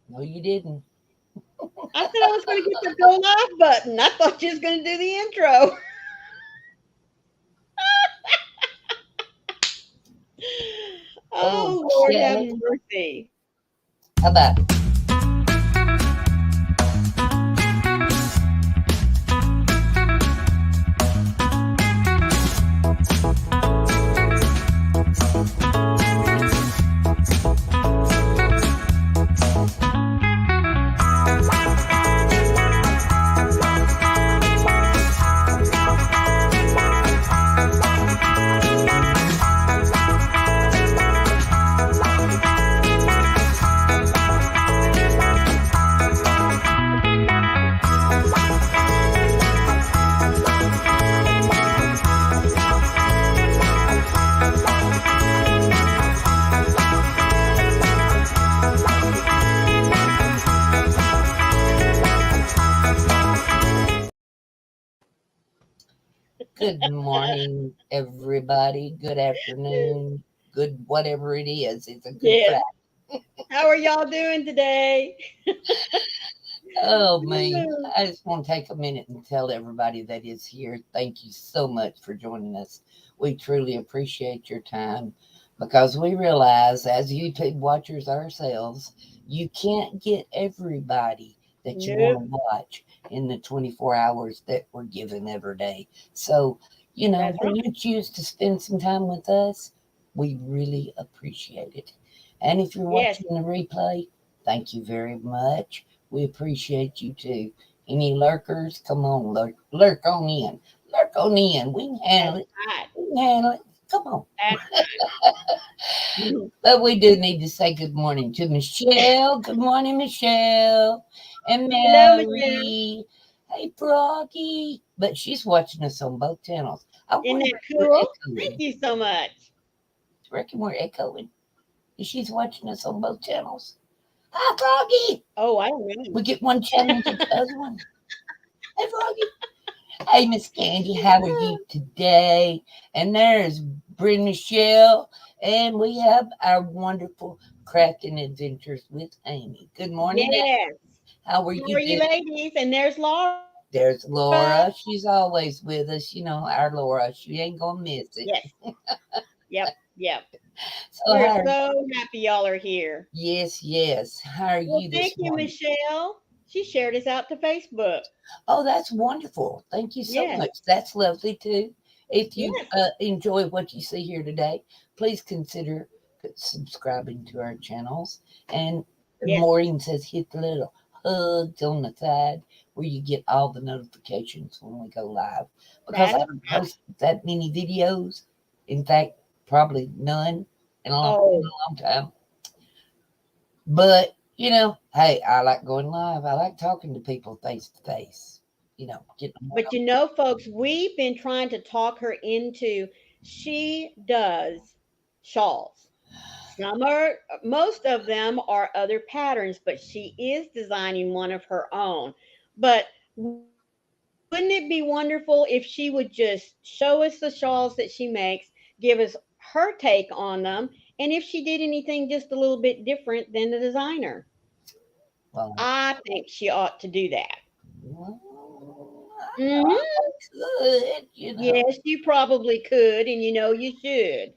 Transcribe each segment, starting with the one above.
No, you didn't. I said I was going to get the go live button. I thought you was going to do the intro. Oh, Oh, Lord have Shelley. mercy. How about good morning, everybody? Good afternoon. Good whatever it is. It's a good Yes. Friday. How are y'all doing today? Oh, me. I just want to take a minute and tell everybody that is here. Thank you so much for joining us. We truly appreciate your time because we realize, as YouTube watchers ourselves, you can't get everybody that you want Nope. to watch in the 24 hours that we're given every day. So, That's when right. you choose to spend some time with us, we really appreciate it. And if you're Yes. watching the replay, thank you very much. We appreciate you too. Any lurkers, come on, lurk on in. Lurk on in. We can handle That's it. right. We can handle it. Come on. That's right. But we do need to say good morning to Michelle. Good morning, Michelle. And Hello, Michelle. Mary. Hey, Froggy. But she's watching us on both channels. I Isn't wonder that if we're cool? Thank echoing. you so much. Reckon we're echoing. She's watching us on both channels. Hi, Froggy. Oh, I don't know. We get one channel to the other one. Hey, Froggy. Hey, Miss Candy, how are you today? And there's Bryn Michelle, and we have our wonderful crafting adventures with Amy. Good morning, Amy. Yes. How are How you are you, doing? ladies? And there's Laura. There's Laura. She's always with us. Our Laura. She ain't gonna miss it. Yes. Yep. Yep. So, We're how? so happy y'all are here. Yes, yes. How are Well, you thank this you, morning? Michelle. She shared us out to Facebook. Oh, that's wonderful. Thank you so Yes. much. That's lovely too. If you Yes. enjoy what you see here today, please consider subscribing to our channels. And Yes. Maureen says hit the little hugs on the side where you get all the notifications when we go live. Because I That's don't right. post that many videos. In fact, probably none in Oh, a long time. But, hey, I like going live. I like talking to people face to face, getting them but folks, we've been trying to talk her into. She does shawls. Some are, most of them are other patterns, but she is designing one of her own. But wouldn't it be wonderful if she would just show us the shawls that she makes, give us her take on them, and if she did anything just a little bit different than the designer? well, I think she ought to do that. well, Hmm. I could. Yes, you probably could, and you should.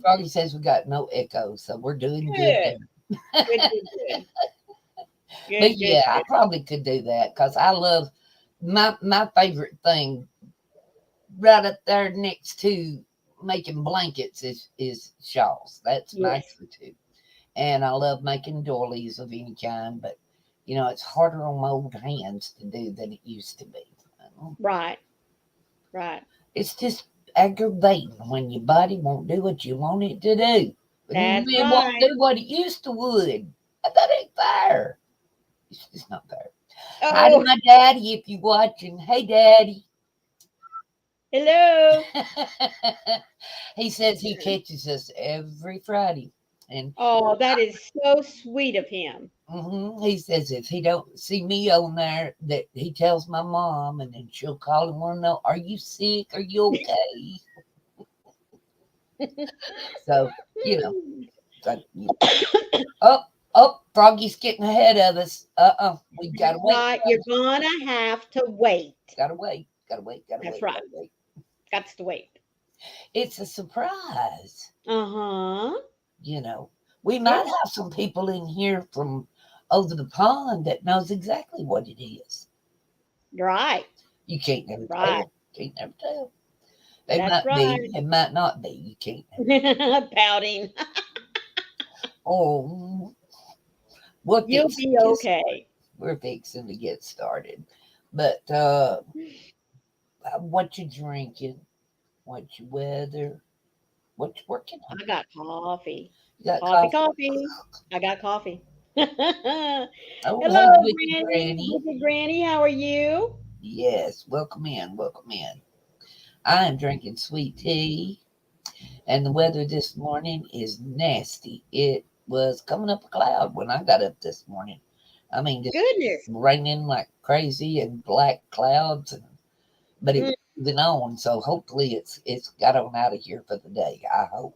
Froggy says we got no echo, so we're doing good Good, there. good, good, good, But good, good, yeah, I good. probably could do that because I love my favorite thing right up there next to making blankets is shawls. That's my Yes, go-to. And I love making doilies of any kind, but it's harder on my old hands to do than it used to be. right, right. It's just aggravating when your body won't do what you want it to do. When That's it won't right. do what it used to would. That ain't fair. It's just not fair. Hi to Oh, my daddy if you're watching. Hey, daddy. hello. He says he catches us every Friday. And Oh, that is so sweet of him. he says if he don't see me on there, that he tells my mom, and then she'll call and want to know, are you sick? Are you okay? So, you know, but, oh, Oh, Froggy's getting ahead of us. We gotta That's wait, right. You're Froggy. gonna have to wait. Gotta wait. Gotta wait. Gotta That's wait. right. Gotta wait. Got to wait. It's a surprise. Uh-huh. You know, we Yeah. might have some people in here from over the pond that knows exactly what it is. Right. You can't never Right. tell. Can't never tell. They That's might be. right. It might not be. You can't. Pouting. Oh, we're You'll fixing be to get. okay. We're fixing to get started. But what you drinking? What you weather? What you working on? I got coffee. You got Coffee, coffee? coffee. I got coffee. Hello, Oh, hey, Wicked Granny. Granny. Wicked Granny, how are you? Yes, welcome in. Welcome in. I am drinking sweet tea, and the weather this morning is nasty. It was coming up a cloud when I got up this morning. I mean, just Goodness. raining like crazy and black clouds, but it Mm, was moving on. So hopefully it's got on out of here for the day. I hope.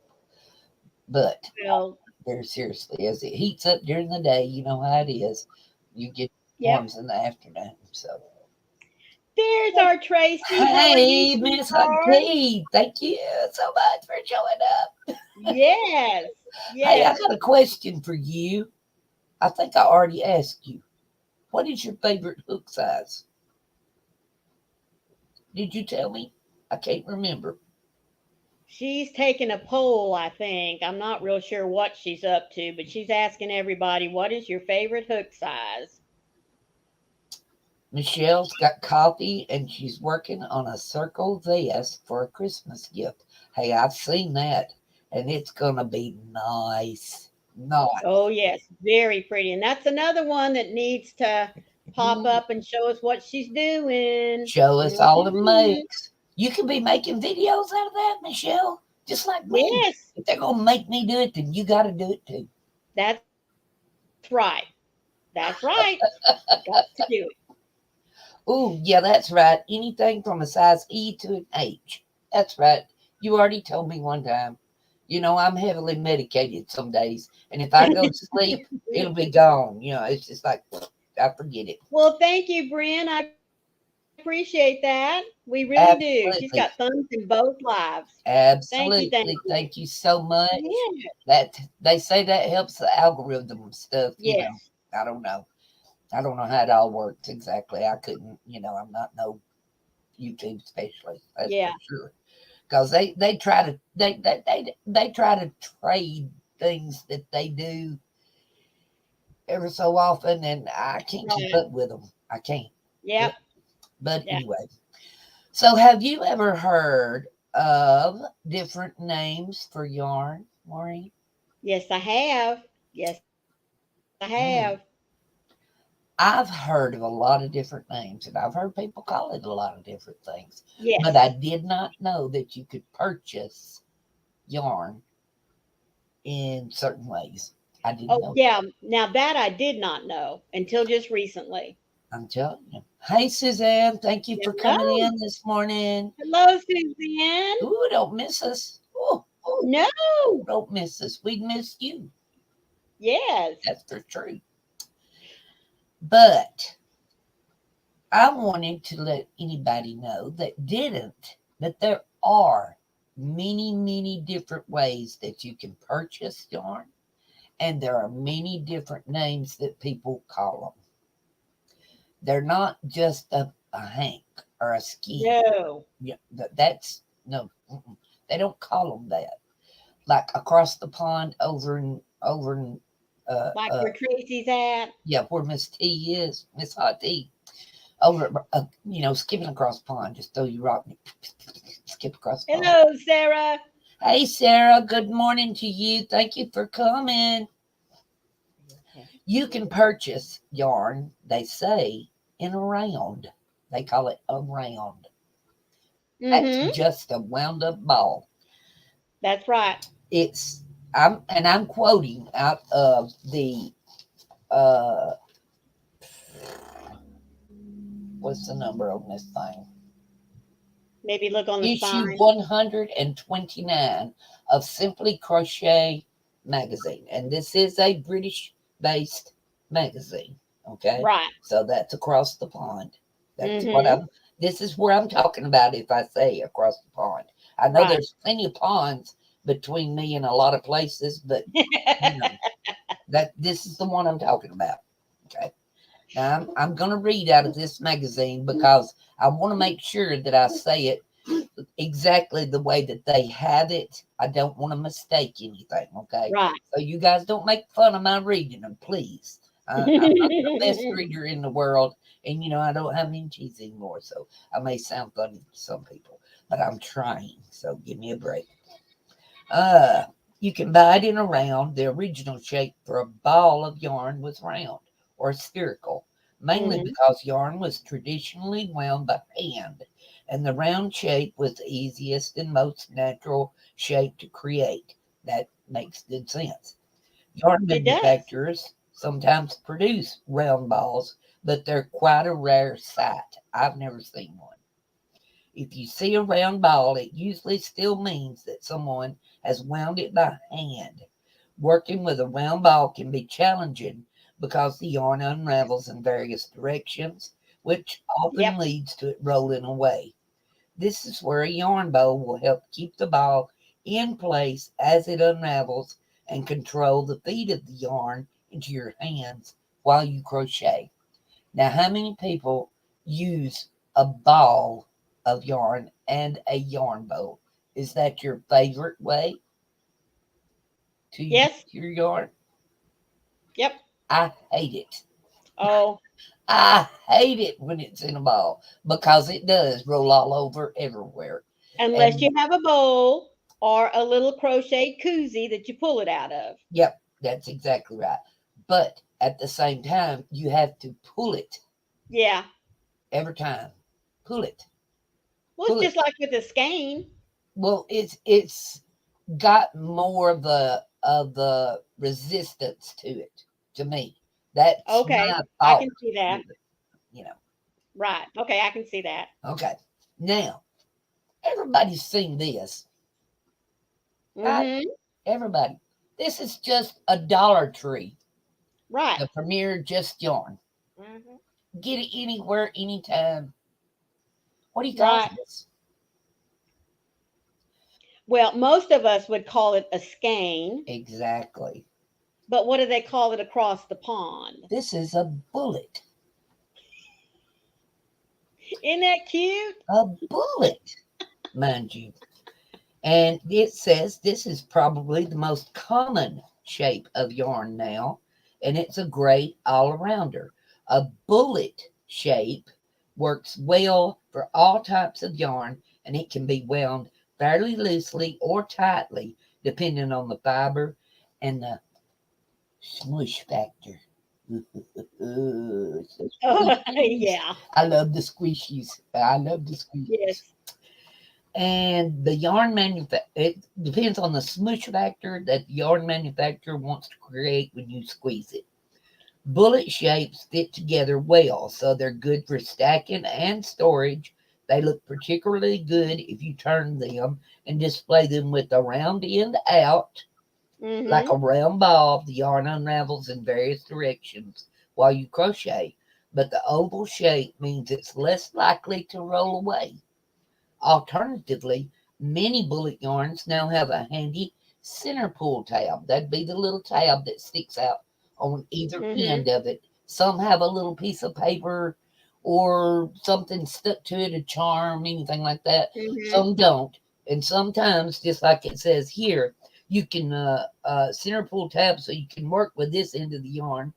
But well, very seriously, as it heats up during the day, you know how it is. You get yep. storms in the afternoon. So There's our Tracy. How are you, hey, Miss sweetheart? Hunty, thank you so much for showing up. Yes. Hey, I Yes. got a question for you. I think I already asked you. What is your favorite hook size? Did you tell me? I can't remember. She's taking a poll, I think. I'm not real sure what she's up to, but she's asking everybody, what is your favorite hook size? Michelle's got coffee and she's working on a circle vest for a Christmas gift. Hey, I've seen that and it's gonna be nice. Nice. Oh, yes, very pretty. And that's another one that needs to pop Mm, up and show us what she's doing. show us all the Mhm. makes. You can be making videos out of that, Michelle, just like me. Yes, If they're gonna make me do it, then you gotta do it too. that's right. That's right. Got to do it. Oh, yeah, that's right. Anything from a size E to an H. That's right. You already told me one time. You know, I'm heavily medicated some days, and if I go to sleep, it'll be gone. You know, it's just like I forget it. Well, thank you, Bryn. I appreciate that. We really do. She's got thumbs in Absolutely, both lives. Thank you. Thank you. absolutely. Thank you so much. Yeah. That they say that helps the algorithm stuff. You know, Yes. I don't know. I don't know how it all works exactly. I couldn't. You know, I'm not no YouTube specialist. That's Yeah. for sure. Because they try to they try to trade things that they do every so often, and I can't keep Right. up with them. I can't. Yep. Yeah. But Yeah. anyway, so have you ever heard of different names for yarn, Maureen? Yes, I have. Yes, I have. Mm. I've heard of a lot of different names, and I've heard people call it a lot of different things. Yes. But I did not know that you could purchase yarn in certain ways. I didn't Oh, know that. yeah. Now that I did not know until just recently. I'm telling you. Hey, Suzanne, thank you for coming Hello. in this morning. Hello, Suzanne. Ooh, don't miss us. Ooh, No. don't miss us. We miss you. Yes. That's for true. But I wanted to let anybody know that didn't that there are many, many different ways that you can purchase yarn, and there are many different names that people call them. They're not just a hank or a skein. No. Yeah, that's no. They don't call them that. Like across the pond over in Like where Tracy's at. yeah, where Miss T is, Miss Hot T, over you know, skipping across the pond, just throw you rock, skip across the pond. Hello, Sarah. Hey Sarah, good morning to you. Thank you for coming. You can purchase yarn, they say, in a round. They call it a round. That's Mm-hmm. just a wound up ball. That's right. It's I'm quoting out of the uh what's the number on this thing? Maybe look on the Issue sign. 129 of Simply Crochet magazine. And this is a British based magazine. Okay. Right. So that's across the pond. That's what Mm-hmm. this is where I'm talking about if I say across the pond. I know Right. there's plenty of ponds between me and a lot of places, but you know, that this is the one I'm talking about. Okay. Now I'm going to read out of this magazine because I want to make sure that I say it exactly the way that they have it. I don't want to mistake anything. Okay. Right. So you guys don't make fun of my reading them, please. I'm not the best reader in the world, and I don't have any cheese anymore, so I may sound funny to some people, but I'm trying. So give me a break. Uh, you can buy it in a round. The original shape for a ball of yarn was round or spherical, mainly Hmm. because yarn was traditionally wound by hand, and the round shape was the easiest and most natural shape to create. That makes good sense. Yarn It does. manufacturers sometimes produce round balls, but they're quite a rare sight. I've never seen one. If you see a round ball, it usually still means that someone has wound it by hand. Working with a round ball can be challenging because the yarn unravels in various directions, which Yep. often leads to it rolling away. This is where a yarn bow will help keep the ball in place as it unravels and control the feed of the yarn into your hands while you crochet. Now, how many people use a ball of yarn and a yarn bow? Is that your favorite way to use Yes. your yarn? Yep. I hate it. Oh, I hate it when it's in a ball because it does roll all over everywhere. unless you And have a bowl or a little crochet koozie that you pull it out of. yep, that's exactly right. But at the same time, you have to pull it Yeah. every time. Pull it, Well, pull it's it. just like with the skein. Well, it's got more of the resistance to it. To me, that's Okay. my I thought can see that. with it. You know. Right. Okay. I can see that. Okay. Now everybody's seen this, right? Mm-hmm. Everybody. This is just a Dollar Tree. Right. The Premier Just Yarn. Hmm. Get it anywhere, anytime. What do you call Right. this? Well, most of us would call it a skein, Exactly. but what do they call it across the pond? This is a bullet. Isn't that cute? A bullet, mind you. And it says this is probably the most common shape of yarn now, and it's a great all arounder. A bullet shape works well for all types of yarn, and it can be wound fairly loosely or tightly, depending on the fiber and the smush factor. So Oh, squishies. yeah. I love the squishies. I love the squishies. Yes. And the yarn manufacturer, it depends on the smush factor that the yarn manufacturer wants to create when you squeeze it. Bullet shapes fit together well, so they're good for stacking and storage. They look particularly good if you turn them and display them with the round end out. Like Mm-hmm. a round ball, the yarn unravels in various directions while you crochet, but the oval shape means it's less likely to roll away. Alternatively, many bullet yarns now have a handy center pull tab. That'd be the little tab that sticks out on either Mm-hmm. end of it. Some have a little piece of paper or something stuck to it, a charm, anything like that. Mm-hmm. Some don't. And sometimes, just like it says here, you can center pull tab so you can work with this end of the yarn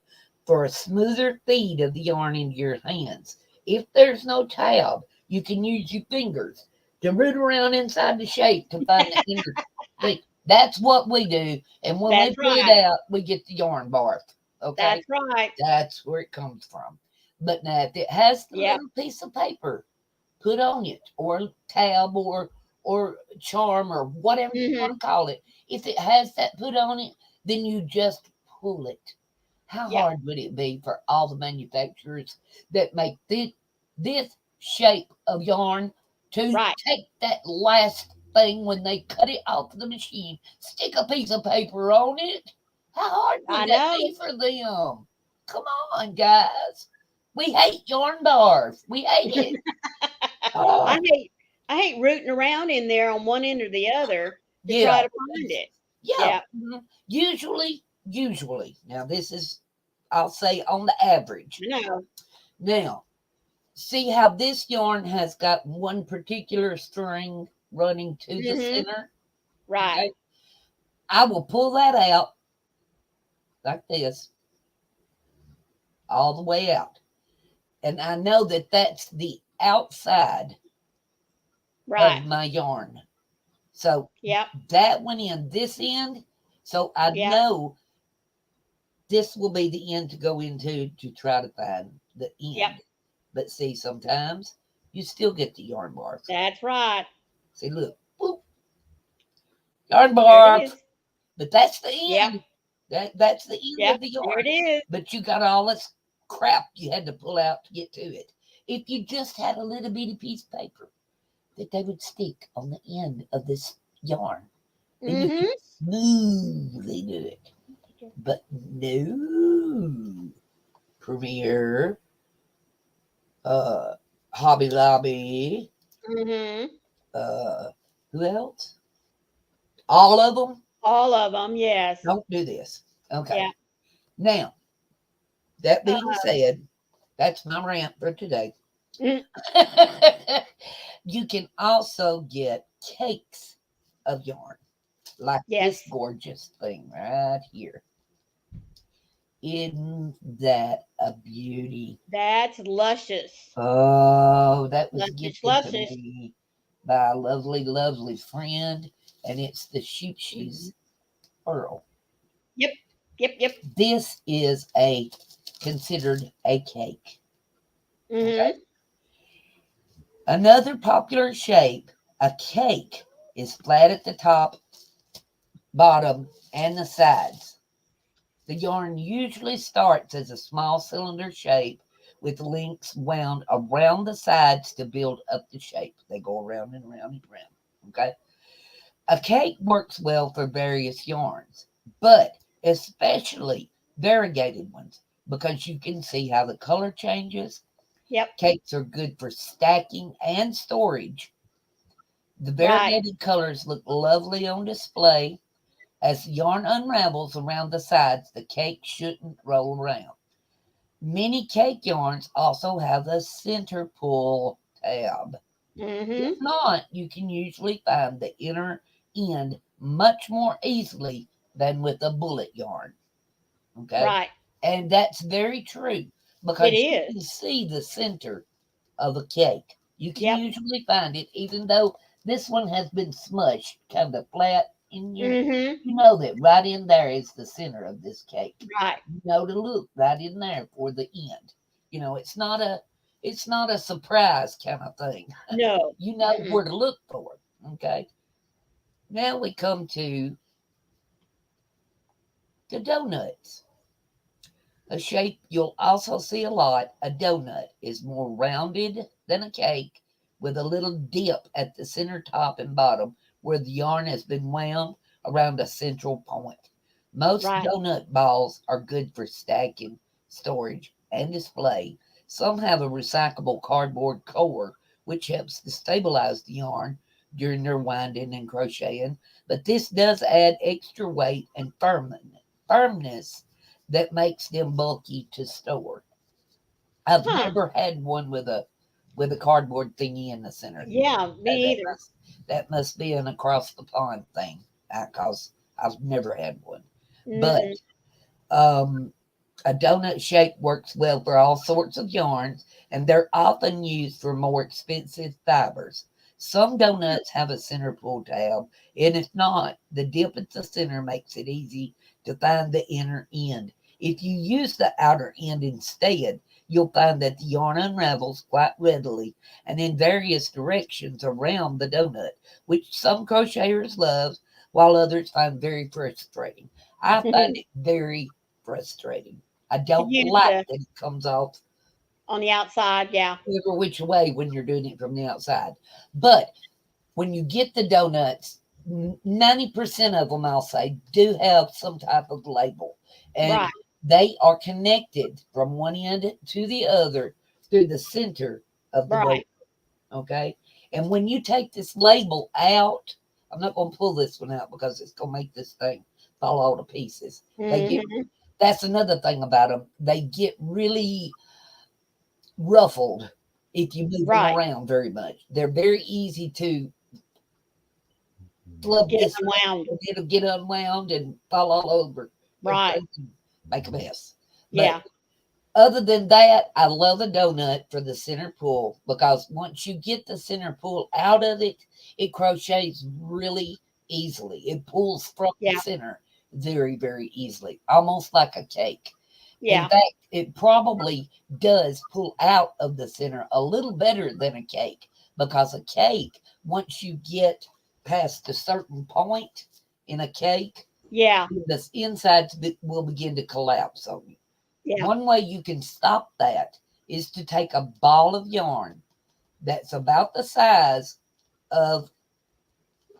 for a smoother feed of the yarn into your hands. If there's no tab, you can use your fingers to root around inside the shape to find the inner thing. That's what we do. And when we That's pull it right. out, we get the yarn bark. Okay? That's right. That's where it comes from. But now, if it has the Yep. little piece of paper put on it, or tab, or charm, or whatever you want Mm-hmm. to call it, if it has that put on it, then you just pull it. How Yep. hard would it be for all the manufacturers that make this shape of yarn to Right. take that last thing when they cut it off the machine, stick a piece of paper on it? How hard I would that be know. for them? Come on, guys. We hate yarn bars. We hate it. I Oh, hate I hate rooting around in there on one end or the other to yeah. try to find it. Yeah. Yeah. Usually. Now, this is, I'll say, on the average. I know. Now, see how this yarn has got one particular string running to the Mhm. center? Right. Okay. I will pull that out like this, all the way out. And I know that that's the outside Right. of my yarn. So Yep. that went in this end. So I Yep. know this will be the end to go into to try to find the Yep. end. But see, sometimes you still get the yarn bars. That's right. See, look, boop, yarn There it bar. is. But that's the Yep. end. That's the end Yep. of the There it yarn. is. But you got all this crap you had to pull out to get to it. If you just had a little bitty piece of paper that they would stick on the end of this yarn, then you could Mhm. smoothly do it. But no, Premier, uh, Hobby Lobby, Mhm. uh, who else? All of them All of them. Yes. don't do this. Okay. Yeah. Now, that Uh, being said, that's my rant for today. mm, You can also get cakes of yarn, like this yes. gorgeous thing right here. Isn't that a beauty? That's luscious. Oh, that was Luscious. gifted to Luscious. me by a lovely, lovely friend, and it's the Mhm. Sheepshe's Pearl. Yep. Yep. Yep. This is a considered a cake. Okay. Mhm. Another popular shape, a cake, is flat at the top, bottom, and the sides. The yarn usually starts as a small cylinder shape with links wound around the sides to build up the shape. They go around and around and around. Okay. A cake works well for various yarns, but especially variegated ones because you can see how the color changes. Yep. Cakes are good for stacking and storage. The Right. variegated colors look lovely on display. As yarn unravels around the sides, the cake shouldn't roll around. Many cake yarns also have a center pull tab. If Mhm. not, you can usually find the inner end much more easily than with a bullet yarn. Okay. Right. And that's very true It because you is. can see the center of a cake. You can Yep. usually find it, even though this one has been smushed kind of flat in your. Mhm. You know that right in there is the center of this cake. Right. You know to look right in there for the end. It's not a surprise kind of thing. No. You know Mm-mm. where to look for. Okay. Now we come to the donuts. A shape you'll also see a lot, a donut, is more rounded than a cake with a little dip at the center top and bottom where the yarn has been wound around a central point. Most Right. donut balls are good for stacking, storage, and display. Some have a recyclable cardboard core, which helps to stabilize the yarn during their winding and crocheting, but this does add extra weight and firmness that makes them bulky to store. I've Huh. never had one with a cardboard thingy in the center. Yeah. Me That either. must be an across the pond thing because I've never had one. Mm-mm. But um, a donut shape works well for all sorts of yarns, and they're often used for more expensive fibers. Some donuts have a center pull tab, and if not, the dip at the center makes it easy to find the inner end. If you use the outer end instead, you'll find that the yarn unravels quite readily and in various directions around the donut, which some crocheters love, while others find very frustrating. I find it very frustrating. I To don't use like the that it comes off on the outside. Yeah. every which way when you're doing it from the outside. But when you get the donuts, 90% of them, I'll say, do have some type of label, and Right. they are connected from one end to the other through the center of the wafer. Right. Okay, and when you take this label out, I'm not going to pull this one out because it's going to make this thing fall all to pieces. They get Hmm. That's another thing about them. They get really ruffled if you move them Right. around very much. They're very easy to flub Get this way, unwound. and it'll get unwound and fall all over Right. everything and make a mess. But Yeah. other than that, I love a donut for the center pull because once you get the center pull out of it, it crochets really easily. It pulls from the Yeah. center very, very easily, almost like a cake. In Yeah. fact, it probably does pull out of the center a little better than a cake because a cake, once you get past a certain point in a cake, Yeah. the insides will begin to collapse on you. Yeah. One way you can stop that is to take a ball of yarn that's about the size of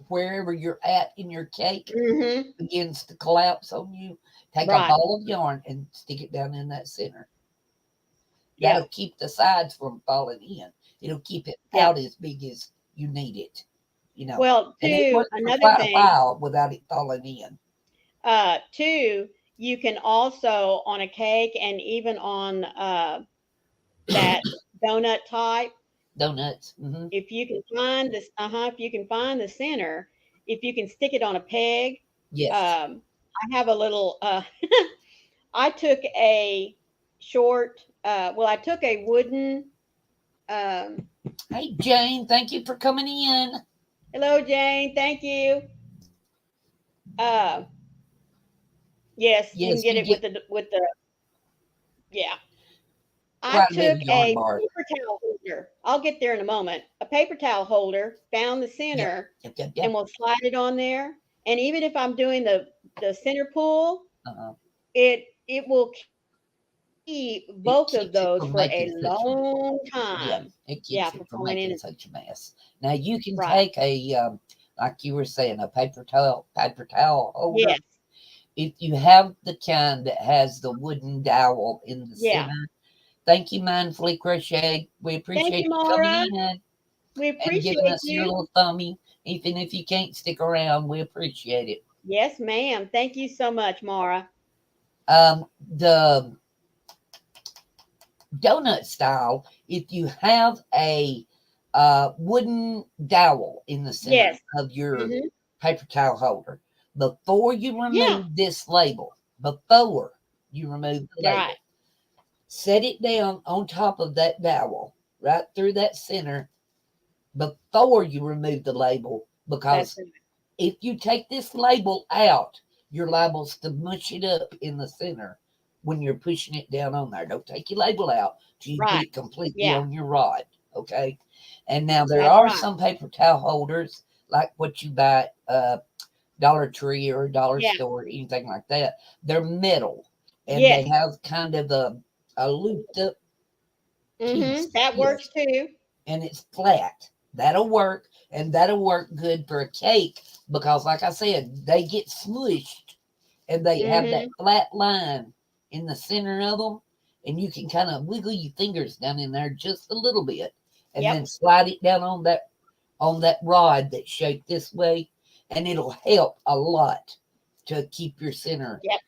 wherever you're at in your cake Hmm. begins to collapse on you. Take a Right. ball of yarn and stick it down in that center. Yep. That'll keep the sides from falling in. It'll keep it Yep. out as big as you need it, you know. Well, And it too, works for another quite a thing, while without it falling in. too, you can also on a cake and even on that donut type, Donuts. Hmm. if you can find this, if you can find the center, if you can stick it on a peg, Yes. I have a little. I took a I took a wooden. Um, Hey, Jane, thank you for coming in. Hello, Jane. Thank you. Uh, yes, you can Yes, get you it get with the yeah. I quite a bit took of yarn, a Mark. paper towel holder. I'll get there in a moment. A paper towel holder, found the Yep, center, yep, yep, and yep. we'll slide it on there. And even if I'm doing the center pull, Uh-uh. it will keep It both of keeps it those from for a making such a mess. long Yeah, time. it Yeah, keeps for it from pulling in making and such a mess. Now you can right. take a like you were saying, a paper towel holder. Yes. If you have the kind that has the wooden dowel in the Yeah. center. Thank you, Mindfully Crochet. We Thank appreciate you, you coming Mara. in We and giving appreciate us your you. little thumbie. Even if you can't stick around, we appreciate it. Yes, ma'am. Thank you so much, Mara. The donut style, if you have a wooden dowel in the center Yes. of your Hmm. paper towel holder, before you Yeah. remove this label, before you remove the Right. label, set it down on top of that dowel, right through that center, before you remove the label, That's because it. if you take this label out, you're liable to mush it up in the center when you're pushing it down on there. Don't take your label out till you get Right. it completely Yeah. on your rod. Okay. And now there That's are right. some paper towel holders like what you buy at Dollar Tree or Dollar Yeah. Store, anything like that. They're metal and they Yes. have kind of a looped up piece. That works Yes, too. and it's flat. That'll work, and that'll work good for a cake because, like I said, they get smushed and they have that Hmm. flat line in the center of them, and you can kind of wiggle your fingers down in there just a little bit, and Yep. then slide it down on that rod that's shaped this way, and it'll help a lot to keep your center Yep.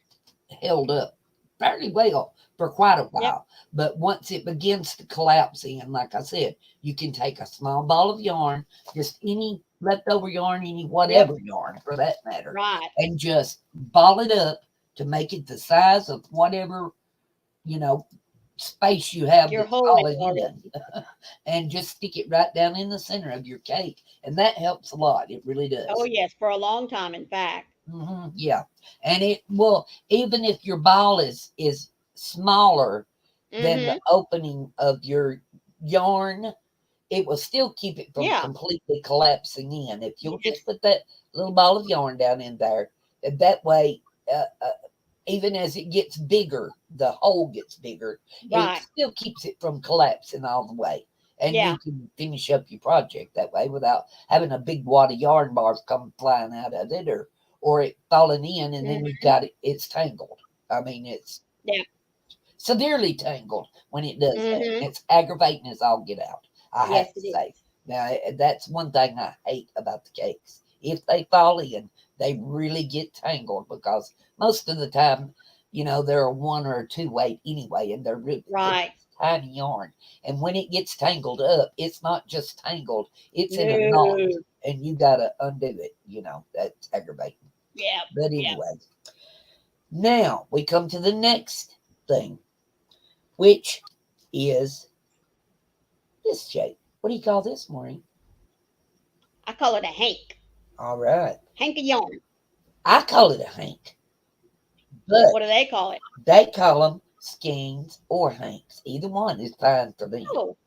held up fairly well for quite a Yep. while. But once it begins to collapse in, like I said, you can take a small ball of yarn, just any leftover yarn, any Yep. whatever yarn for that matter, Right. and just ball it up to make it the size of whatever, you know, space you have You're that's holding falling for in, and just stick it right down in the center of your cake. And that helps a lot. It really oh does. yes, for a long time, in fact. Yeah, and it will, even if your ball is smaller than the Hmm. opening of your yarn, it will still keep it from Yeah. completely collapsing in. If you'll Yes. just put that little ball of yarn down in there, and that way, even as it gets bigger, the hole gets bigger. It Right. still keeps it from collapsing all the way. and Yeah. you can finish up your project that way without having a big wad of yarn bars come flying out of it, or it falling in, and then you Mhm. got it's tangled. I mean, it's Yeah. severely tangled when it does that. Mhm. It's aggravating as all get out, I have Yes, to it say. is. Now, that's one thing I hate about the cakes. If they fall in, they really get tangled because most of the time, they're a one or a two weight anyway, and they're Right. tiny yarn. And when it gets tangled up, it's not just tangled, it's in a knot, No. and you got to undo it. That's aggravating. Yeah. But Yeah. anyway, now we come to the next thing, which is this shape. What do you call this, Maureen? I call it a hank. All right. Hank of yarn. I call it a hank, but What do they call it? they call them skeins or hanks. Either one is fine for them. Oh.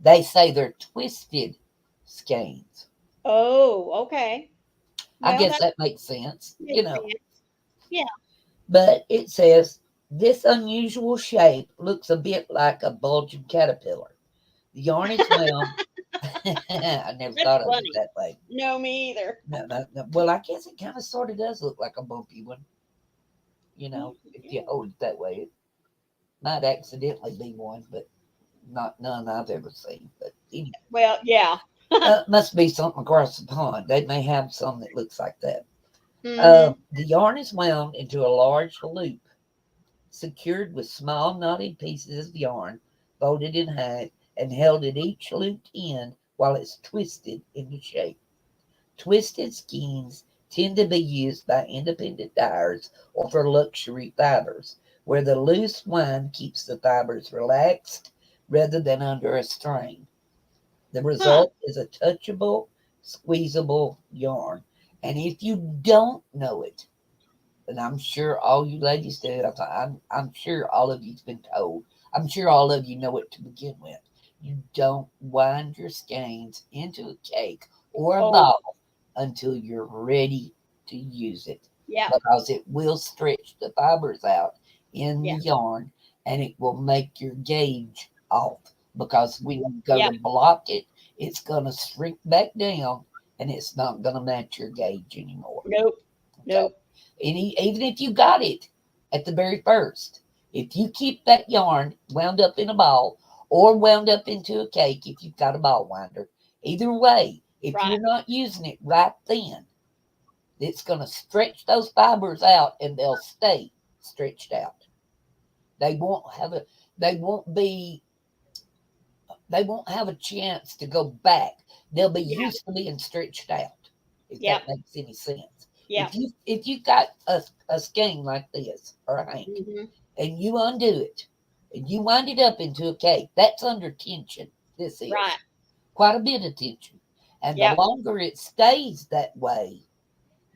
They say they're twisted skeins. Oh, okay. I Well, guess that that makes sense, makes sense. Yeah. But it says this unusual shape looks a bit like a bulging caterpillar. The yarn is wound. I never That's thought of it funny. that way. No, me either. No, no, no. Well, I guess it kind of sort of does look like a bumpy one, if you Yeah. hold it that way. It might accidentally be one, but not none I've ever seen. But anyway, Well, yeah. must be something across the pond. They may have some that looks like that. Mhm. The yarn is wound into a large loop, secured with small knotted pieces of yarn, folded in half, and held at each looped end while it's twisted into shape. Twisted skeins tend to be used by independent dyers or for luxury fibers, where the loose wind keeps the fibers relaxed rather than under a strain. The Huh. result is a touchable, squeezable yarn. And if you don't know it, and I'm sure all you ladies do, I'm sure all of you've been told, I'm sure all of you know it to begin with. You don't wind your skeins into a cake or a Oh, ball until you're ready to use it, yeah. because it will stretch the fibers out in the Yeah. yarn, and it will make your gauge off, because when you go Yeah. to block it, it's going to shrink back down, and it's not going to match your gauge anymore. Nope. Okay. Nope. Even if you got it at the very first, if you keep that yarn wound up in a ball or wound up into a cake, if you've got a ball winder, either way, if Right. you're not using it right then, it's going to stretch those fibers out, and they'll stay stretched out. They won't have a, they won't be, they won't have a chance to go back. They'll be Yeah. used to being stretched out, if Yep. that makes any sense. Yep. If you got a skein like this or a hank, Mhm. and you undo it and you wind it up into a cake, that's under tension. This Right. is quite a bit of tension. And the Yep. longer it stays that way,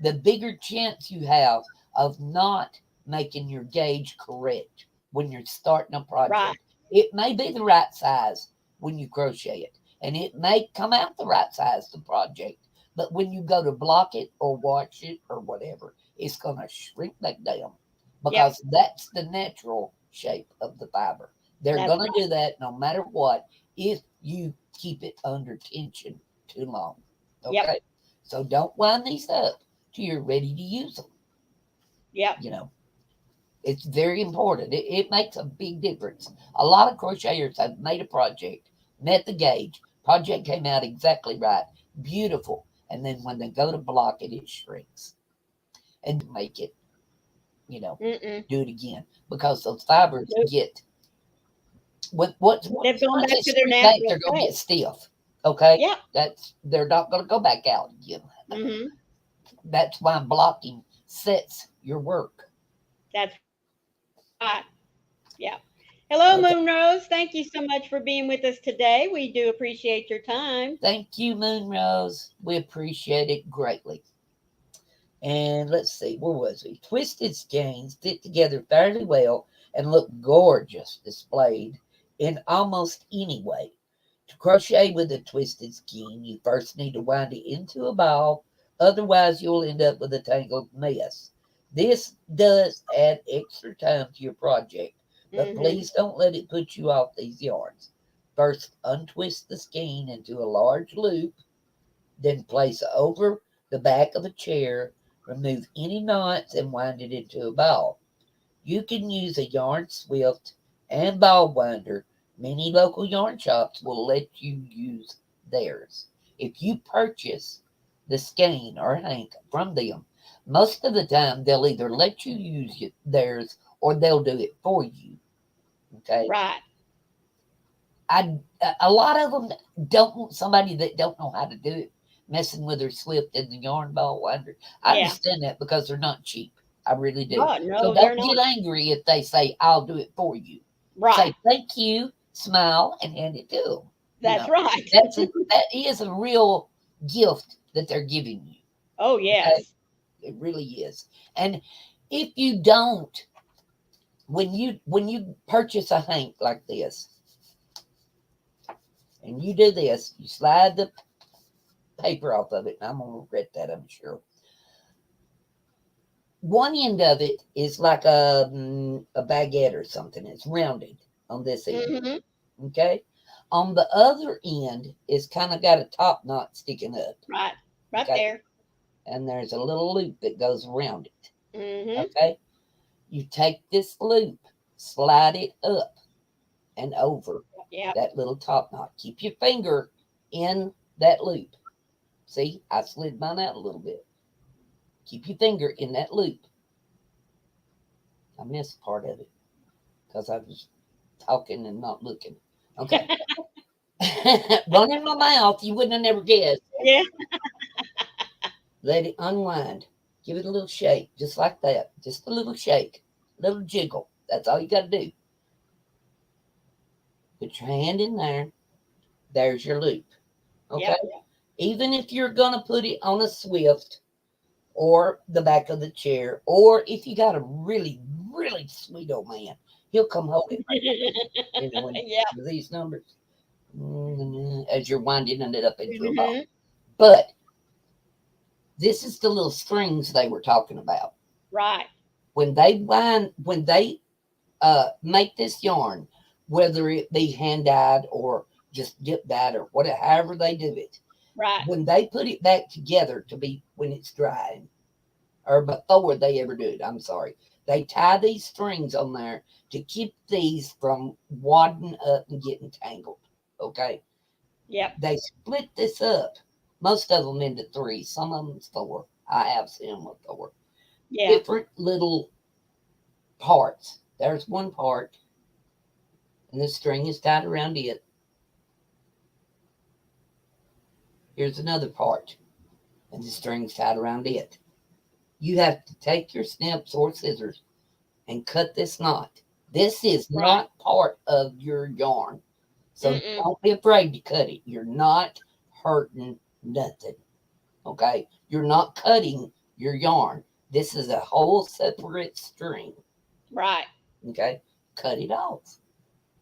the bigger chance you have of not making your gauge correct when you're starting a Right. project. It may be the right size when you crochet it, and it may come out the right size, the project, but when you go to block it or watch it or whatever, it's going to shrink back down, Yep. because that's the natural shape of the fiber. They're That's going to right. do that no matter what if you keep it under tension too long. Yep. Okay? So don't wind these up till you're ready to use them. Yep. You know, it's very important. It makes a big difference. A lot of crocheters have made a project, met the gauge, project came out exactly right, beautiful, and then when they go to block it, it shrinks, and make it, you know, Mm-mm. do it again, because those fibers Nope. get They've gone once back they to their shrink back, natural they're gonna get state. stiff. Okay, Yep. they're not gonna go back out again. Mhm. That's why blocking sets your work. That's right. Yeah. Hello, Okay. Moon Rose. Thank you so much for being with us today. We do appreciate your time. Thank you, Moonrose. We appreciate it greatly. And let's see, where was we? Twisted skeins fit together fairly well and look gorgeous displayed in almost any way. To crochet with a twisted skein, you first need to wind it into a ball, otherwise, you'll end up with a tangled mess. This does add extra time to your project, but Mhm. please don't let it put you off these yarns. First, untwist the skein into a large loop, then place over the back of a chair. Remove any knots and wind it into a ball. You can use a yarn swift and ball winder. Many local yarn shops will let you use theirs. If you purchase the skein or hank from them, most of the time they'll either let you use theirs or they'll do it for you. Okay. Right. A lot of them don't want somebody that don't know how to do it messing with their swift and the yarn ball winder. I Yeah. understand that because they're not cheap. I really do. No, So no, they're don't not. get angry if they say I'll do it for you. Say Right. thank you, smile, and hand it to them. You That's know right. that is a real gift that they're giving you. Oh, Okay, yes. it really is. And if you don't, when you purchase a hank like this, and you do this, you slide the paper off of it, and I'm gonna regret that, I'm sure. One end of it is like a baguette or something. It's rounded on this end. Hmm. Okay. On the other end is kind of got a top knot sticking up. Right. Right Okay. there. And there's a little loop that goes around it. Hmm. Okay. You take this loop, slide it up and over Yep. that little top knot. Keep your finger in that loop. See, I slid mine out a little bit. Keep your finger in that loop. I missed part of it because I was talking and not looking. Okay. Running my mouth, you wouldn't have never guessed. Yeah. Let it unwind. Give it a little shake, just like that. Just a little shake, a little jiggle. That's all you got to do. Put your hand in there. There's your loop. Okay. Yep. Even if you're going to put it on a swift or the back of the chair, or if you got a really, really sweet old man, he'll come hold it right there. You know, Yep. with these numbers, as you're winding it up into a ball. Hmm. But this is the little strings they were talking about. Right. When they make this yarn, whether it be hand dyed or just dip dyed or whatever, however they do it, Right. when they put it back together to be when it's drying, or before they ever do it, I'm sorry, they tie these strings on there to keep these from wadding up and getting tangled. Okay, Yep. they split this up, most of them into three, some of them's four. I have seen with four Yeah. different little parts. There's one part, and the string is tied around it. Here's another part, and the string's tied around it. You have to take your snips or scissors and cut this knot. This is Right. not part of your yarn. So Mm-mm. don't be afraid to cut it. You're not hurting nothing. Okay? You're not cutting your yarn. This is a whole separate string. Right. Okay? Cut it off.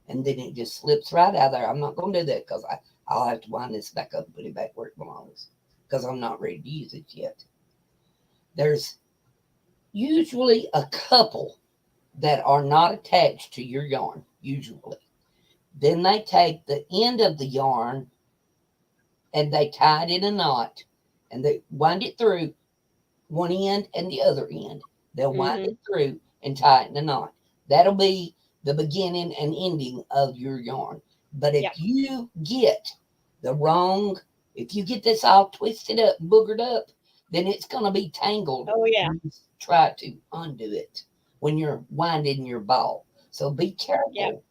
And then it just slips right out there. I'm not going to do that because I'll have to wind this back up and put it back where it belongs because I'm not ready to use it yet. There's usually a couple that are not attached to your yarn, usually. Then they take the end of the yarn and they tie it in a knot and they wind it through one end and the other end. They'll wind Hmm. it through and tie it in a knot. That'll be the beginning and ending of your yarn. But if Yep. you get the wrong, if you get this all twisted up, boogered up, then it's going to be tangled Oh, yeah. when you try to undo it when you're winding your ball. So be Yep. careful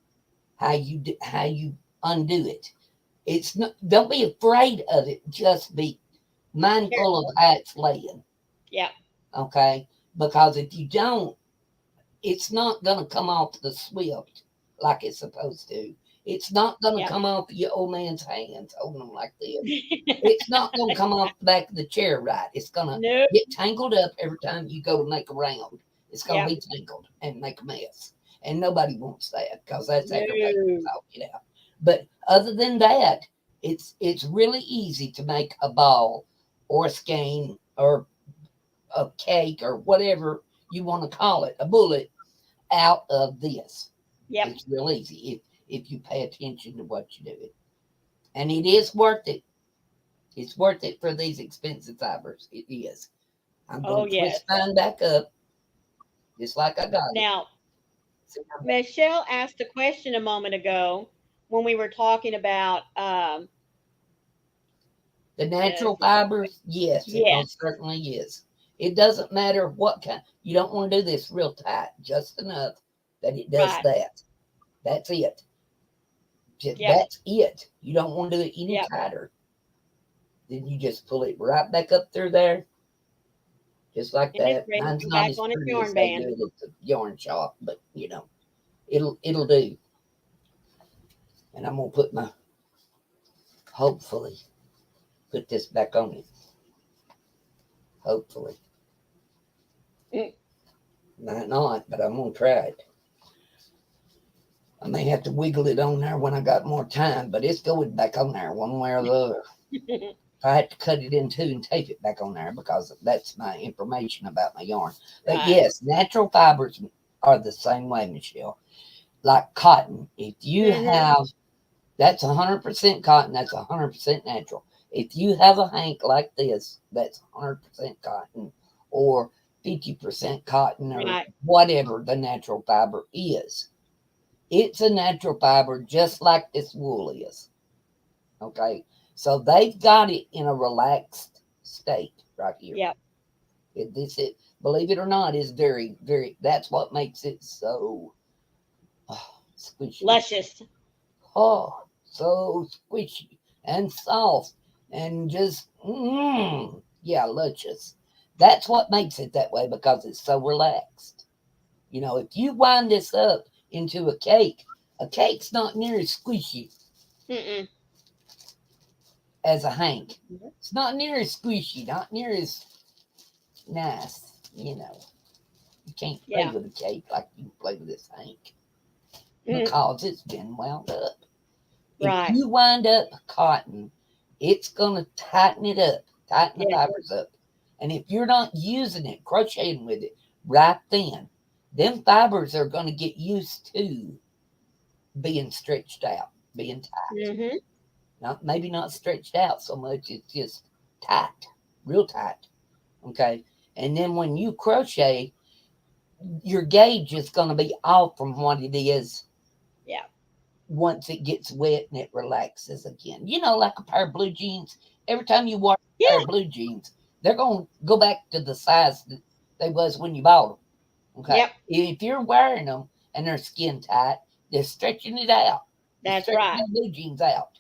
how you undo it. It's not, don't be afraid of it. Just be mindful of Careful. how it's laying. Yep. Okay, because if you don't, it's not going to come off the swift like it's supposed to. It's not going to Yep. come off your old man's hands holding them like this. It's not going to come off the back of the chair right. It's going to Nope. get tangled up every time you go to make a round. It's going to Yep. be tangled and make a mess. And nobody wants that because that's aggravating as No. all get out. But other than that, it's really easy to make a ball or a skein or a cake or whatever you want to call it, a bullet out of this. Yep. It's real easy. if you pay attention to what you're doing. And it is worth it. It's worth it for these expensive fibers. It is. I'm Oh, going to twist yes. mine back up just like I got it. Now, See how that- Michelle asked a question a moment ago when we were talking about, The let's natural see. fibers, yes, it Yes, most certainly is. It doesn't matter what kind. You don't want to do this real tight, just enough that it does right. that. That's it. Yep, That's it. You don't want to do it any yep. tighter. Then you just pull it right back up through there, just like And it's that. ready to Mine's go not back as on its pretty as yarn they do band. it at the yarn shop, but it'll do. And I'm gonna put my hopefully put this back on it. Hopefully, Mm, might not, but I'm gonna try it. I may have to wiggle it on there when I got more time, but it's going back on there one way or the other. I had to cut it in two and tape it back on there because that's my information about my yarn. But right. yes, natural fibers are the same way, Michelle. Like cotton, if you Mm-hmm. have that's 100% cotton, that's 100% natural. If you have a hank like this, that's 100% cotton or 50% cotton or Right. whatever the natural fiber is. It's a natural fiber just like this wool is. Okay. So they've got it in a relaxed state right here. Yep. Believe it or not, is very, very, that's what makes it so squishy. Luscious. Oh, so squishy and soft and just, yeah, luscious. That's what makes it that way because it's so relaxed. If you wind this up into a cake's not near as squishy Mm-mm. as a hank. It's not near as squishy, not near as nice. You can't play Yeah. with a cake like you can play with this hank Mm, because it's been wound up. If right. you wind up cotton, it's going to tighten it up, tighten the Yeah. fibers up. And if you're not using it, crocheting with it right then, them fibers are going to get used to being stretched out, being tight. Mm-hmm. Not maybe not stretched out so much, it's just tight, real tight. Okay. And then when you crochet, your gauge is going to be off from what it is Yeah. once it gets wet and it relaxes again. Like a pair of blue jeans. Every time you wash a pair Yeah. of blue jeans, they're going to go back to the size that they was when you bought them. Okay. Yep. If you're wearing them and they're skin tight, they're stretching it out. They're That's stretching right. the blue jeans out.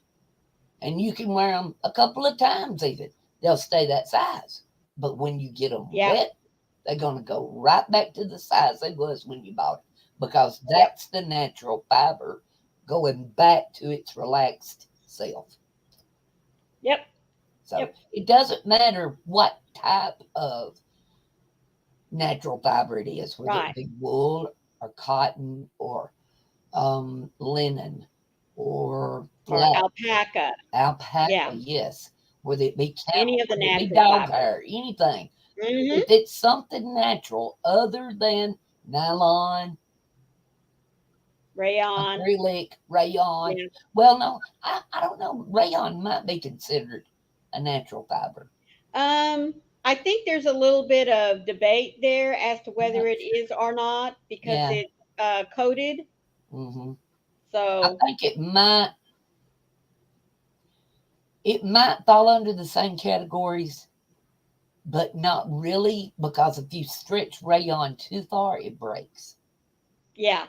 And you can wear them a couple of times even. They'll stay that size. But when you get them Yep. wet, they're going to go right back to the size they was when you bought it because Yep. that's the natural fiber going back to its relaxed self. Yep. So Yep. it doesn't matter what type of natural fiber it is, whether Right. it be wool or cotton or linen or Or flax, alpaca. alpaca, Yeah. yes, whether it be Any camel, of the whether it be natural dog fibers. hair, anything. Mm-hmm. If it's something natural other than nylon, Rayon. acrylic, rayon, Yeah. well, no, I don't know. Rayon might be considered a natural fiber. I think there's a little bit of debate there as to Yeah, whether it is or not because yeah. it's coated. hmm I So think it might fall under the same categories, but not really because if you stretch rayon too far, it breaks. yeah.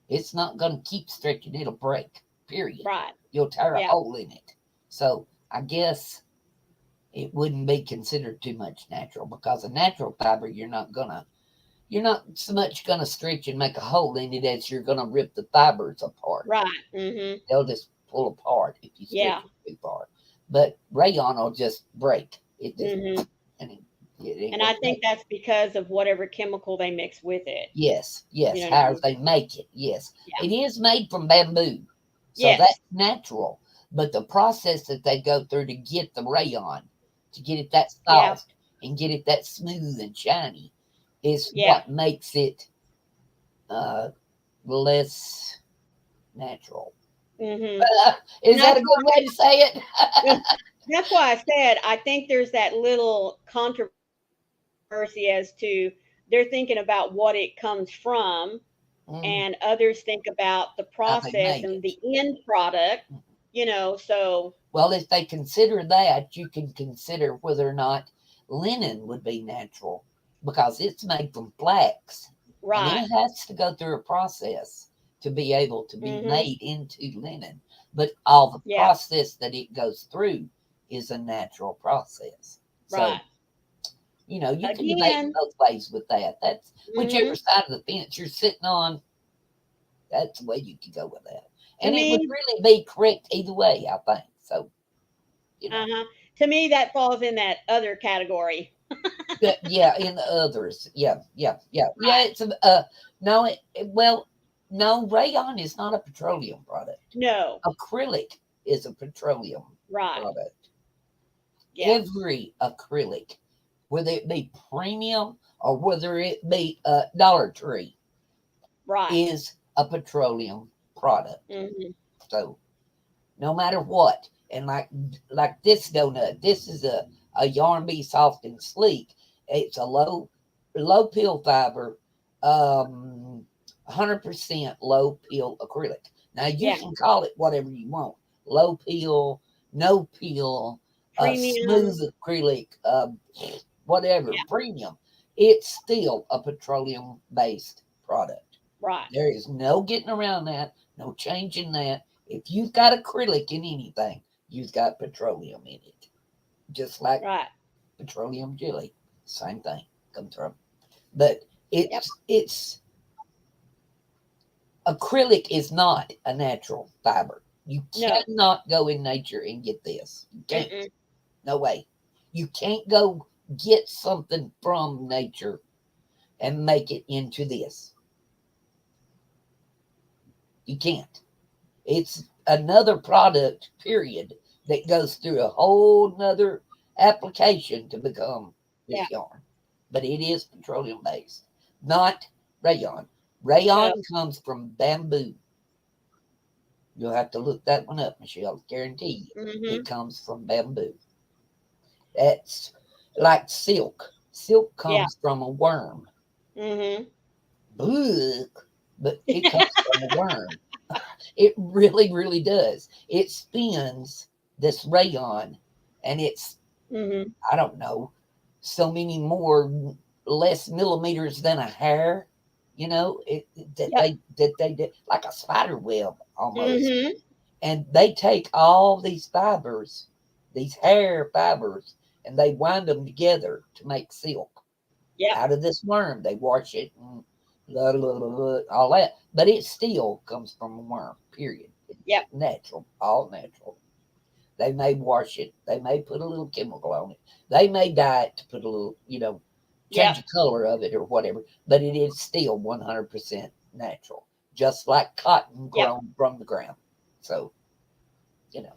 It's not going to keep stretching; it'll break. Period. Right. You'll tear a Yeah. hole in it. So I guess it wouldn't be considered too much natural because a natural fiber you're not so much gonna stretch and make a hole in it as you're gonna rip the fibers apart. Right. Mm-hmm. They'll just pull apart if you stretch Yeah. it too far. But rayon will just break. It just Mm-hmm. and it ain't And gonna I think break. that's because of whatever chemical they mix with it. Yes, You yes. know what I How mean? they make it? Yes, Yeah. it is made from bamboo, so Yes. that's natural. But the process that they go through to get the rayon, to get it that Yeah. soft and get it that smooth and shiny, is Yeah. what makes it uh, less natural. Mm-hmm. Is And that that's a good way to say it? why, that's why I said I think there's that little controversy as to they're thinking about what it comes from, and others think about the process How and they the made end it. product. So Well, if they consider that, you can consider whether or not linen would be natural because it's made from flax and right. it has to go through a process to be able to be Mm-hmm. made into linen. But all the Yeah. process that it goes through is a natural process. Right. So, you can debate Again. both ways with that. That's whichever Mm-hmm. side of the fence you're sitting on, that's the way you could go with that. To And it would me, really be correct either way, I think. So, you know. uh-huh. To me, that falls in that other category. Yeah, in the others. Yeah. Right. It's no. Well, no. Rayon is not a petroleum product. No. Acrylic is a petroleum Right. product. Yeah. Every acrylic, whether it be premium or whether it be Dollar Tree, Right. is a petroleum product. Mm-hmm. So no matter what, and like this donut, this is a yarn bee soft and sleek. It's a low peel fiber, 100% low peel acrylic. Now you Yeah. can call it whatever you want: low peel, no peel, smooth Premium. acrylic, whatever Yeah. premium. It's still a petroleum based product. Right. There is no getting around that, no changing that. If you've got acrylic in anything, you've got petroleum in it. Just like Right. petroleum jelly, same thing comes from. But Yep. it's acrylic is not a natural fiber. You No. cannot go in nature and get this. You can't. Mm-mm. No way. You can't go get something from nature and make it into this. You can't. It's another product, period, that goes through a whole nother application to become Yeah. this yarn. But it is petroleum based, not rayon. No. Rayon comes from bamboo. You'll have to look that one up, Michelle. Guarantee you. Mm-hmm. It comes from bamboo. That's like silk. Silk Yeah. comes from a worm. Mm-hmm. Ugh, but it comes from a worm. It really, really does. It spins this rayon and it's, Mm-hmm. I don't know, so many more less millimeters than a hair, that Yep. they did like a spider web almost. Mm-hmm. And they take all these fibers, these hair fibers, and they wind them together to make silk Yep. out of this worm. They wash it and all that, but it still comes from a worm. Period. It's Yep. natural, all natural. They may wash it. They may put a little chemical on it. They may dye it to put a little, Yep. change the color of it or whatever. But it is still 100% natural, just like cotton Yep. grown from the ground. So you know,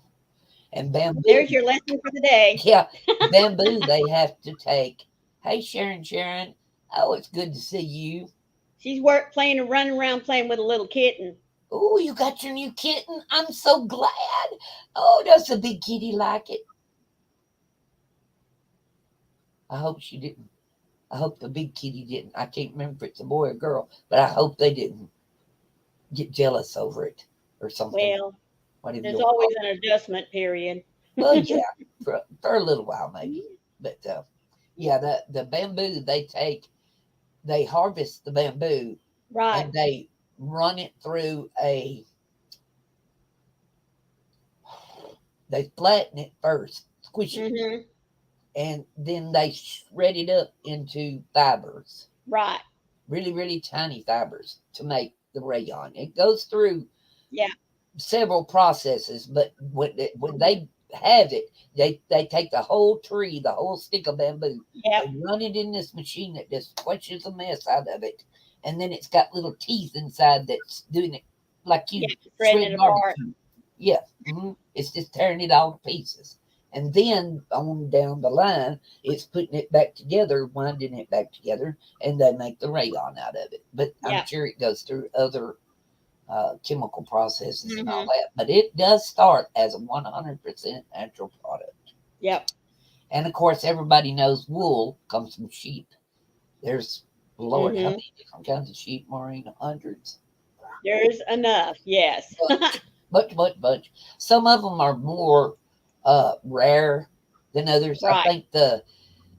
and bamboo, There's your lesson for the day. yeah, bamboo. They have to take. Hey, Sharon, Sharon. Oh, it's good to see you. She's playing and running around playing with a little kitten. Oh, you got your new kitten. I'm so glad. Oh, does the big kitty like it? I hope she didn't. I hope the big kitty didn't. I can't remember if it's a boy or girl, but I hope they didn't get jealous over it or something. Well, Whatever there's you always call it. an adjustment period. Well, yeah, for a little while maybe. But yeah, the bamboo they harvest the bamboo Right. and they run it through they flatten it first, squish it, Mm-hmm. and then they shred it up into fibers, Right. really, really tiny fibers to make the rayon. It goes through Yeah. several processes, but when they have it, they take the whole tree, the whole stick of bamboo, Yep. they run it in this machine that just squishes a mess out of it, and then it's got little teeth inside that's doing it like Yeah. you Shredding shred it apart. barbecue. Yeah, it's just tearing it all to pieces. And then on down the line, it's putting it back together, winding it back together, and they make the rayon out of it. But I'm Yep. sure it goes through other chemical processes and all Mhm. that. But it does start as a 100% natural product. Yep. And of course, everybody knows wool comes from sheep. There's, Lord, how Mhm. many different kinds of sheep, Maureen? Hundreds. There's enough. Yes. Bunch. Some of them are more rare than others. I Right. think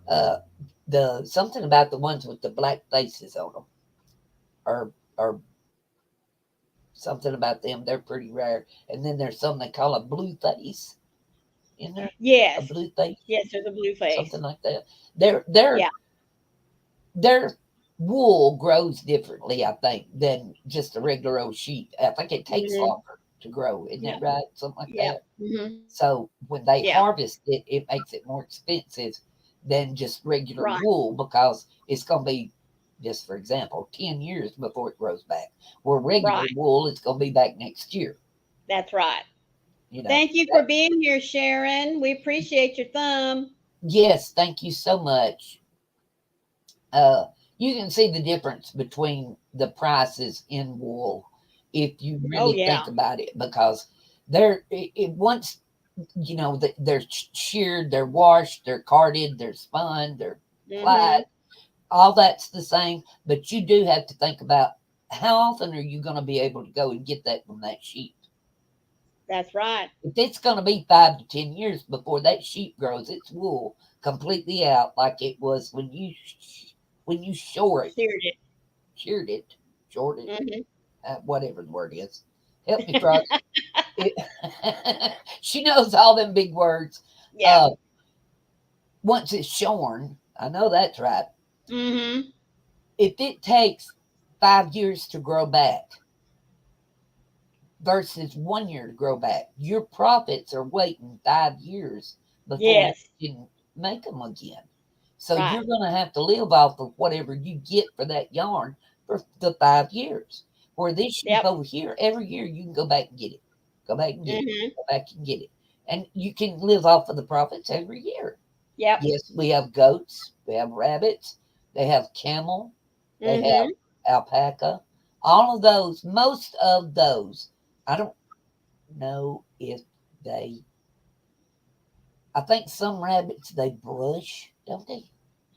uh, the something about the ones with the black faces on them are something about them. They're pretty rare. And then there's some they call a blue face in there, a Yes. blue face, Yes, there's a blue something face. like that. Their their Yeah. their wool grows differently, I think, than just a regular old sheep. I think it takes Mhm. longer to grow. Isn't that Yep. right? Something like Yep. that. Mhm. So when they Yeah. harvest it, it makes it more expensive than just regular Right. wool because it's going to be, just for example, 10 years before it grows back. Where regular Right. wool, it's going to be back next year. That's right. You know. Thank you for being here, Sharon. We appreciate your thumb. Yes, thank you so much. Uh, you can see the difference between the prices in wool if you Oh really yeah. think about it because once they're sheared, they're washed, they're carded, they're spun, they're plied, Mhm. all that's the same, but you do have to think about how often are you going to be able to go and get that from that sheep. That's right. If it's going to be 5 to 10 years before that sheep grows its wool completely out like it was when you Sheared it. sheared it, shored it, Mhm. whatever the word is. Help me, Frog. It, she knows all them big words. Yeah. Uh, Once it's shorn, I know that's right. Mhm. If it takes 5 years to grow back versus 1 year to grow back, your profits are waiting 5 years before you Yes. can make them again. So Right. you're going to have to live off of whatever you get for that yarn for the 5 years. Where this sheep Yep. over here, every year you can go back and get it, go back and get it, Mhm. go back and get it. And you can live off of the profits every year. Yep. Yes, we have goats, we have rabbits, they have camel, they have Mhm. alpaca. All of those, most of those, I don't know if they, I think some rabbits they brush, don't they?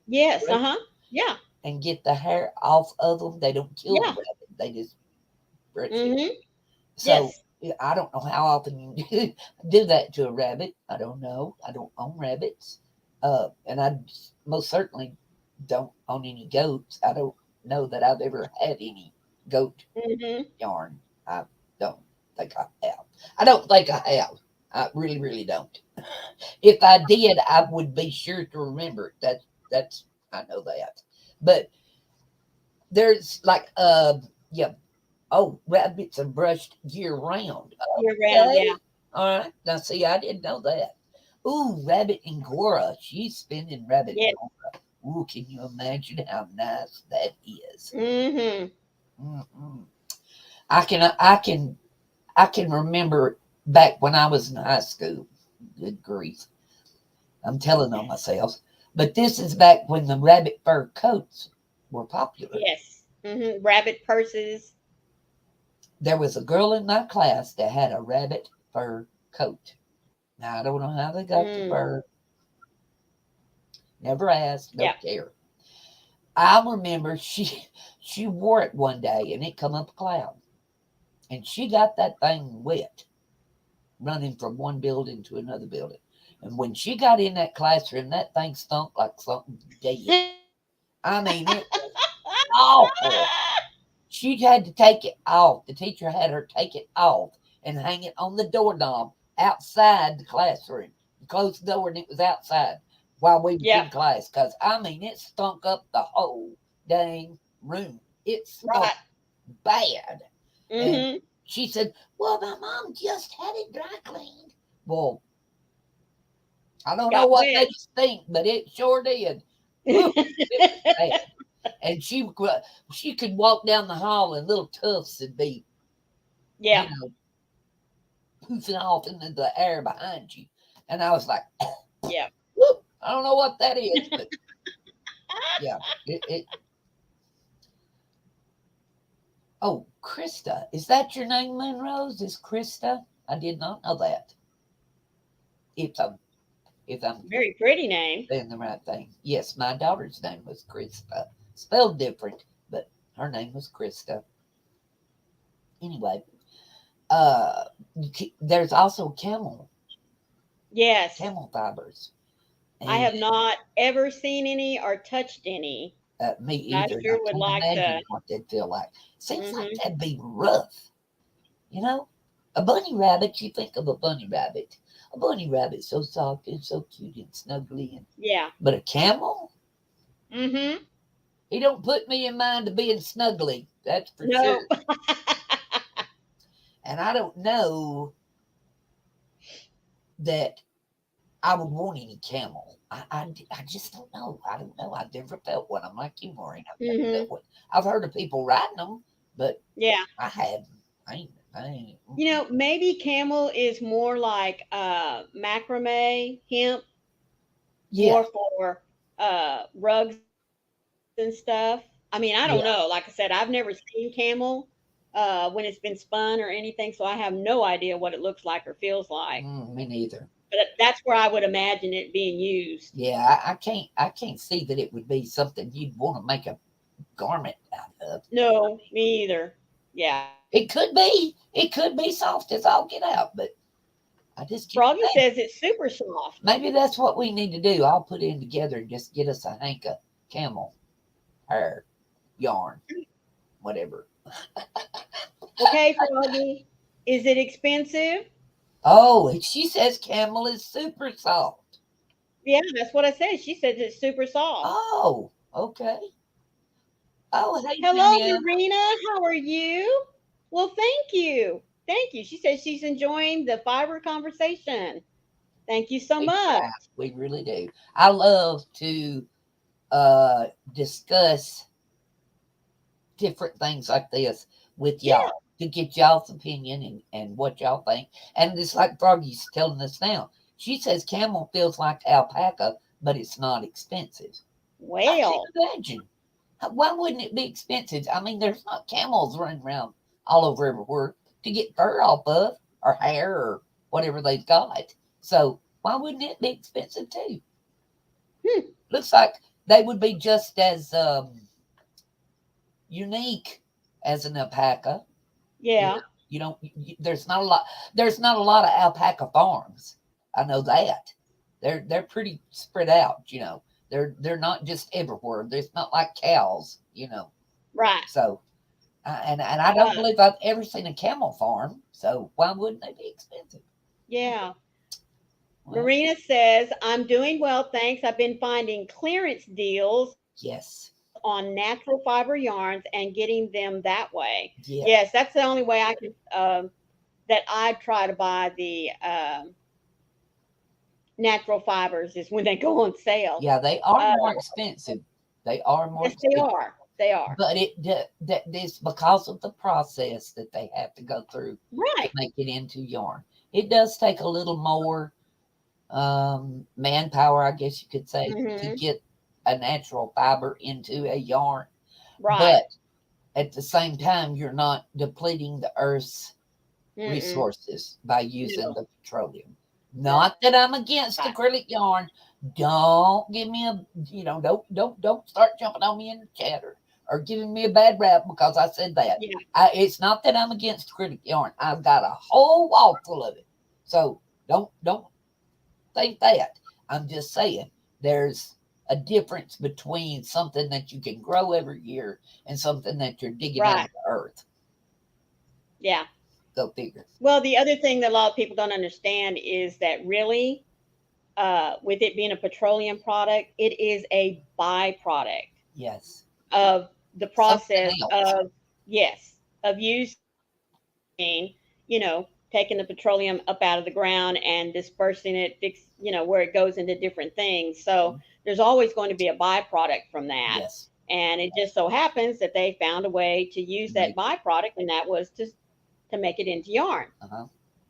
Yes. Brush Uh-huh. Yeah. and get the hair off of them. They don't kill the Yeah. rabbit, they just brush it. Mhm. So Yes. I don't know how often you do that to a rabbit. I don't know. I don't own rabbits. And I most certainly don't own any goats. I don't know that I've ever had any goat Mhm. yarn. I don't think I have. I don't think I have. I really, really don't. If I did, I would be sure to remember it. That's I know that. But there's like yeah. Oh, rabbits are brushed year round. Year round. Yeah. Okay. All right. Now see, I didn't know that. Ooh, rabbit Angora. She's spinning rabbit Yeah. yarn. Ooh, can you imagine how nice that is? Mhm. Mm-mm. I can remember back when I was in high school. Good grief. I'm telling on myself. But this is back when the rabbit fur coats were popular. Yes. Mhm. Rabbit purses. There was a girl in my class that had a rabbit fur coat. Now, I don't know how they got the Mm. fur. Never asked. Yeah. Don't care. I remember she wore it one day and it come up a cloud. And she got that thing wet running from one building to another building. And when she got in that classroom, that thing stunk like something dead. I mean, it was awful. She had to take it off. The teacher had her take it off and hang it on the doorknob outside the classroom. Closed the door and it was outside while we was Yeah. in class. Cause I mean, it stunk up the whole dang room. It stunk Right. bad. And Mhm. she said, "Well, my mom just had it dry cleaned." Well, I don't know Got what wet. made us think, but it sure did. Whew, it was bad. And she could walk down the hall and little tufts would be, Yeah. you know, poofing off into the air behind you. And I was like, Yeah. whoop, I don't know what that is, but yeah, it Oh, Krista. Is that your name, Monrose? Is Krista? I did not know that. If I'm if I'm Very pretty name. saying the right thing. Yes, my daughter's name was Krista. Spelled different, but her name was Krista. Anyway, uh, there's also Yes. camel fibers, I and have not ever seen any or touched any. me But I either. And I sure would can't like to. imagine what they'd feel like. Seems like Hmm. that'd be rough, you know. A bunny rabbit, you think of a bunny rabbit. A bunny rabbit's so soft and so cute and snuggly, Yeah. but a camel, Hmm. he don't put me in mind of being snuggly. That's for sure. No. And I don't know that I would want any camel. I just don't know. I don't know. I've never felt one. I'm like you, Maureen. I've never Hmm. felt one. I've heard of people riding them, but Yeah. I haven't. I ain't. Maybe camel is more like macrame, hemp, Yeah, more for rugs and stuff. I mean, I don't know. Like I said, yeah. I've never seen camel when it's been spun or anything, so I have no idea what it looks like or feels like. Me neither. But that's where I would imagine it being used. Yeah, I can't. I can't see that it would be something you'd want to make a garment out of. No, me either. Yeah. It could be. It could be soft as all get out, but I just can't Froggy imagine. says it's super soft. Maybe that's what we need to do. I'll put in together and just get us a hank of camel hair yarn, whatever. Okay, Froggy. Is it expensive? Oh, she says camel is super soft. Yeah, that's what I said. She says it's super soft. Oh, okay. Oh, hey, Hello, Diane. Marina. How are you? Well, thank you. Thank you. She says she's enjoying the fiber conversation. Thank you so We much. try. We really do. I love to discuss different things like this with Yeah, y'all to get y'all's opinion and what y'all think. And it's like Froggy's telling us now. She says camel feels like alpaca, but it's not expensive. I can't well, imagine. Why wouldn't it be expensive? I mean, there's not camels running around all over everywhere to get fur off of or hair or whatever they've got. So why wouldn't it be expensive too? hmm, Looks like they would be just as unique as an alpaca. You yeah, know, you don't. There's not a lot. There's not a lot of alpaca farms. I know that. They're pretty spread out. They're not just everywhere. There's not like cows. right. So and I don't Uh, believe I've ever seen a camel farm. So why wouldn't they be expensive? yeah. Well, Marina says, I'm doing well, thanks. I've been finding clearance deals on yes, natural fiber yarns and getting them that way. Yes, that's the yeah, only way I can, that I try to buy the natural fibers is when they go on sale. yeah. They are Uh, more expensive. They are more yes, they expensive. are. They are. But that this because of the process that they have to go through to Right. make it into yarn. It does take a little more manpower, I guess you could say, to Hmm. get a natural fiber into a yarn. Right. But at the same time, you're not depleting the earth's Mm-mm. resources by using No. the petroleum. Not Right. that I'm against acrylic yarn. Don't give me don't start jumping on me in the chatter or giving me a bad rap because I said that. Yeah. It's not that I'm against acrylic yarn. I've got a whole wall full of it. So don't think that. I'm just saying there's a difference between something that you can grow every year and something that you're digging out Right. of the earth. Yeah. Go figure. Well, the other thing that a lot of people don't understand is that really, with it being a petroleum product, it is a byproduct Yes. of the Something process else. of, yes, of using, taking the petroleum up out of the ground and dispersing it, where it goes into different things. So Mhm. there's always going to be a byproduct from that. Yes. And it just so happens that they found a way to use that Make it. byproduct, and that was to make it into yarn. Uh-huh.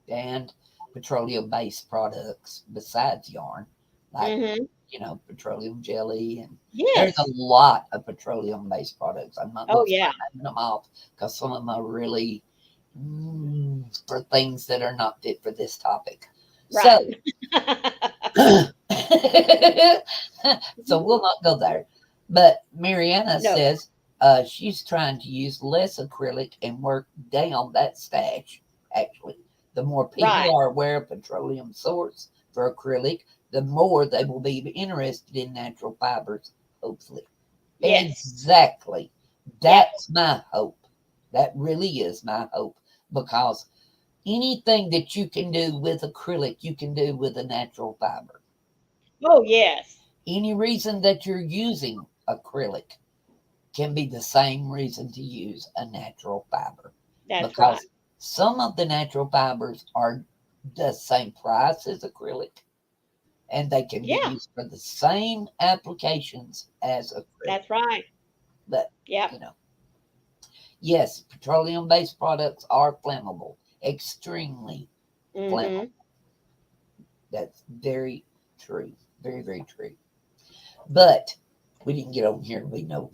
And petroleum based products besides yarn, like, Mhm. petroleum jelly, and there's a Yes. lot of petroleum-based products. I'm not Oh, going to yeah. start naming them off because some of them are really for things that are not fit for this topic. Right. So, so we'll not go there. But Mariana No. says she's trying to use less acrylic and work down that stash. Actually, the more Right. people are aware of petroleum source for acrylic, the more they will be interested in natural fibers, hopefully. Yes. Exactly. Yep. That's my hope. That really is my hope because anything that you can do with acrylic, you can do with a natural fiber. Oh, yes. Any reason that you're using acrylic can be the same reason to use a natural fiber That's right. because some of the natural fibers are the same price as acrylic and they can be Yeah, used for the same applications as acrylic. that's right. But, Yep. you know, yes, petroleum based products are flammable, extremely flammable. Mhm. That's very true. Very, very true. But we didn't get over here and be no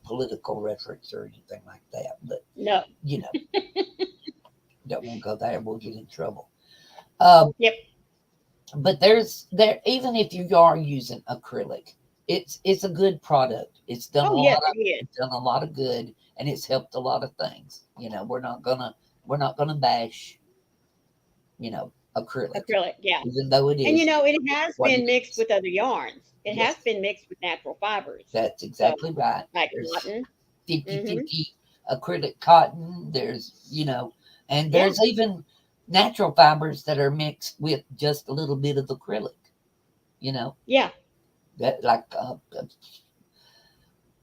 political reference or anything like that. But, No. you know, don't want to go there. We'll get in trouble. Um, Yep. but there even if you are using acrylic, it's a good product. Oh, yes, it is. It's done a lot of good and it's helped a lot of things. We're not gonna bash, acrylic, Acrylic, yeah. even though it And, is it has what been it mixed is. with other yarns. It has Yes, been mixed with natural fibers. that's So, exactly right. like There's cotton. Mhm. 50-50 acrylic cotton. And Yeah. there's even natural fibers that are mixed with just a little bit of acrylic, you know, Yeah. that like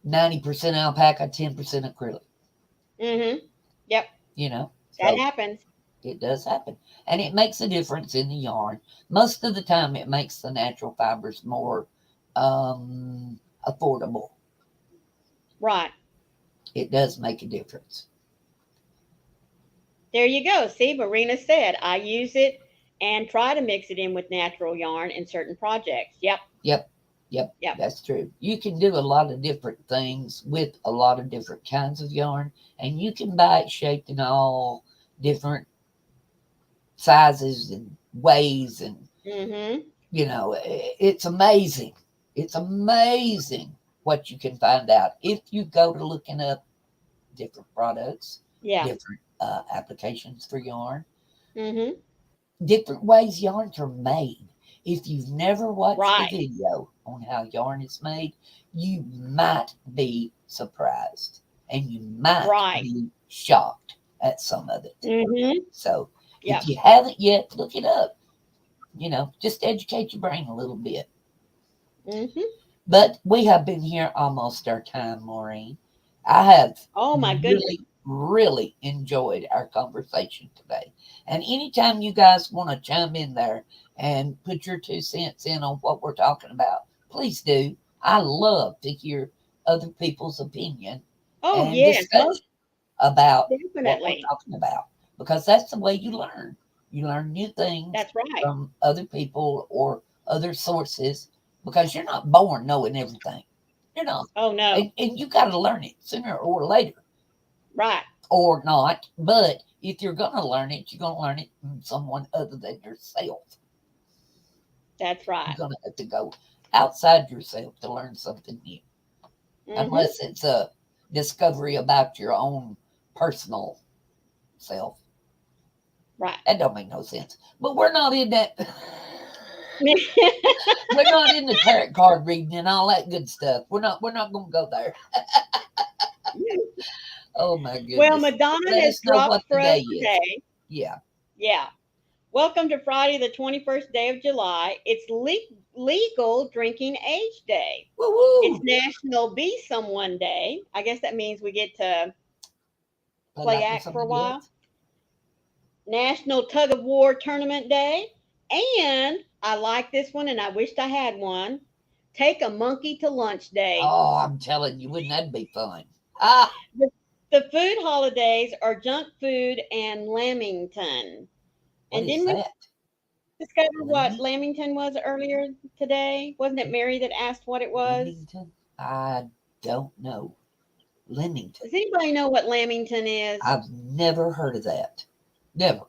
90% alpaca, 10% acrylic, Mhm. Yep. you know. That So happens. it does happen. And it makes a difference in the yarn. Most of the time, it makes the natural fibers more affordable. Right. It does make a difference. There you go. See, Marina said I use it and try to mix it in with natural yarn in certain projects. Yep. Yep, yep, Yep. that's true. You can do a lot of different things with a lot of different kinds of yarn, and you can buy it shaped in all different sizes and ways, and Mhm. it's amazing. It's amazing what you can find out if you go to looking up different products, Yeah. different applications for yarn, Mhm. different ways yarns are made. If you've never watched a Right. video on how yarn is made, you might be surprised and you might Right. be shocked at some of it. Mhm. So if Yep. you haven't yet, look it up. Just educate your brain a little bit. Mhm. But we have been here almost our time, Maureen. I have Oh my goodness. really, really enjoyed our conversation today. And anytime you guys want to chime in there and put your 2 cents in on what we're talking about, please do. I love to hear other people's opinion Oh and yes, most discussion about what we're definitely. talking about because that's the way you learn. You learn new things That's right. from other people or other sources because you're not born knowing everything. You're not. Oh no. And you got to learn it sooner or later Right. or not. But if you're going to learn it, you're going to learn it from someone other than yourself. That's You're right. going to have to go outside yourself to learn something new, Mhm. unless it's a discovery about your own personal self. Right. That don't make no sense. But we're not in that. We're not in the tarot card reading and all that good stuff. We're not going to go there. Oh my Well, goodness. Madonna Let has us know dropped what for the us day is. today. Yeah. Yeah. Welcome to Friday, the 21st day of July. It's legal drinking age day. Woo It's woo. National Be Someone Day. I guess that means we get to Play play like you're act for a somebody while. else. National Tug of War Tournament Day. And I like this one and I wished I had one. Take a Monkey to Lunch Day. Oh, I'm telling you, wouldn't that be fun? Ah, The, the food holidays are junk food and Lamington. what And is didn't we that? discover what Lemon, Lamington was earlier today? Wasn't it Mary that asked what it was? Leamington? I don't know. Leamington. Does anybody know what Lamington is? I've never heard of that. Never.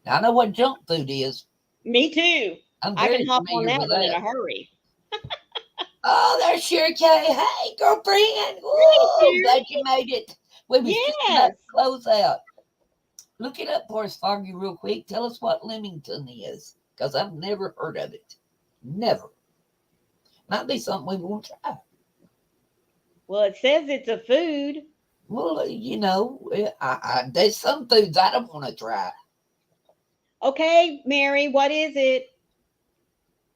Now, I know what junk food is. Me too. I'm I can very hop on familiar that with one in that. a hurry. Oh, there's Sherry Kay. Hey, girlfriend. Hey, Woo, glad you Sherry. made it. We was just about Yes. to close out. Look it up for us, Foggy, real quick. Tell us what Leamington is, because I've never heard of it. Never. Might be something we want to try. Well, it says it's a food. Well, there's some foods I don't want to try. Okay, Mary, what is it?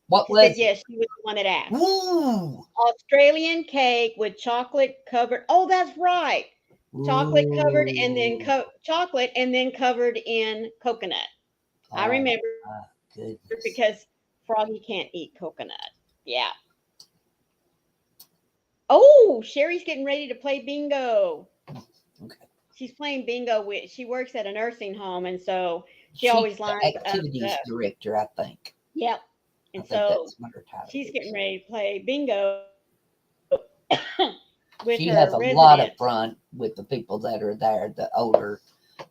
What She said was it? yes, she was the one that asked. Woo! Australian cake with chocolate covered. Oh, that's right. Chocolate covered and then Ooh. chocolate and then covered in coconut. I Oh, remember my goodness. because Froggy can't eat coconut. Yeah. Oh, Sherry's getting ready to play bingo. Okay. She's playing bingo with she works at a nursing home and so she She's always the lines up activities the director, I think. yep. I And think so that's what her title she's getting is. ready to play bingo with She her has a lot of residents. fun with the people that are there, the older.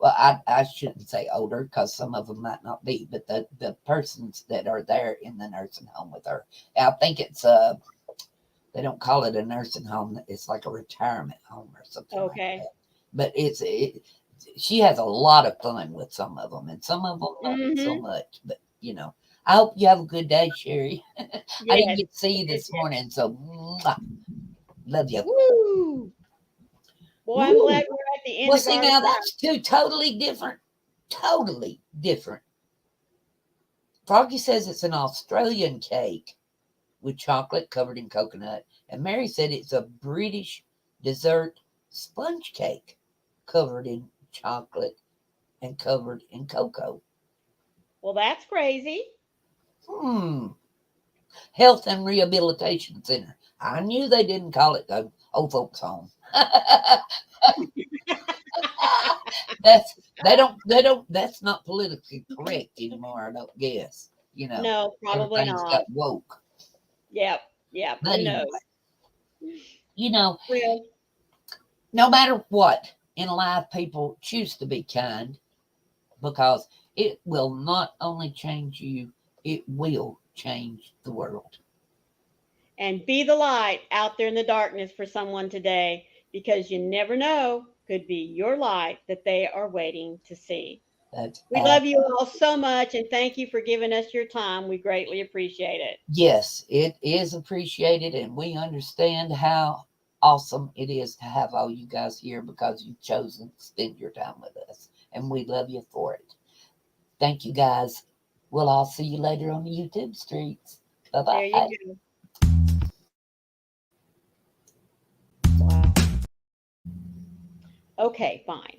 Well, I shouldn't say older because some of them might not be, but the persons that are there in the nursing home with her. I think it's they don't call it a nursing home. It's like a retirement home or something like Okay. that. But she has a lot of fun with some of them, and some of them not so Mhm. much. But I hope you have a good day, Sherry. I didn't Yes. get to see you Yes, this yes. morning, so love you. Woo! Boy, I'm Woo. glad we're at the end Well, of see our now time. that's two totally different. Froggy says it's an Australian cake with chocolate covered in coconut, and Mary said it's a British dessert sponge cake covered in chocolate and covered in cocoa. Well, that's crazy. Hmm. Health and Rehabilitation Center. I knew they didn't call it the old folks home. That's not politically correct anymore, I don't guess. No, probably Everything's not. got woke. Yep. Yep. But Who anyway, knows? you know, Well, no matter what in life, people choose to be kind because it will not only change you, it will change the world. and be the light out there in the darkness for someone today because you never know, could be your light that they are waiting to see. That's We love you all so much and thank you for giving us your time. We greatly appreciate it. yes, it is appreciated, and we understand how awesome it is to have all you guys here because you've chosen to spend your time with us, and we love you for it. Thank you, guys. We'll all see you later on the YouTube streets. Bye There you bye. go. Wow. Okay, fine.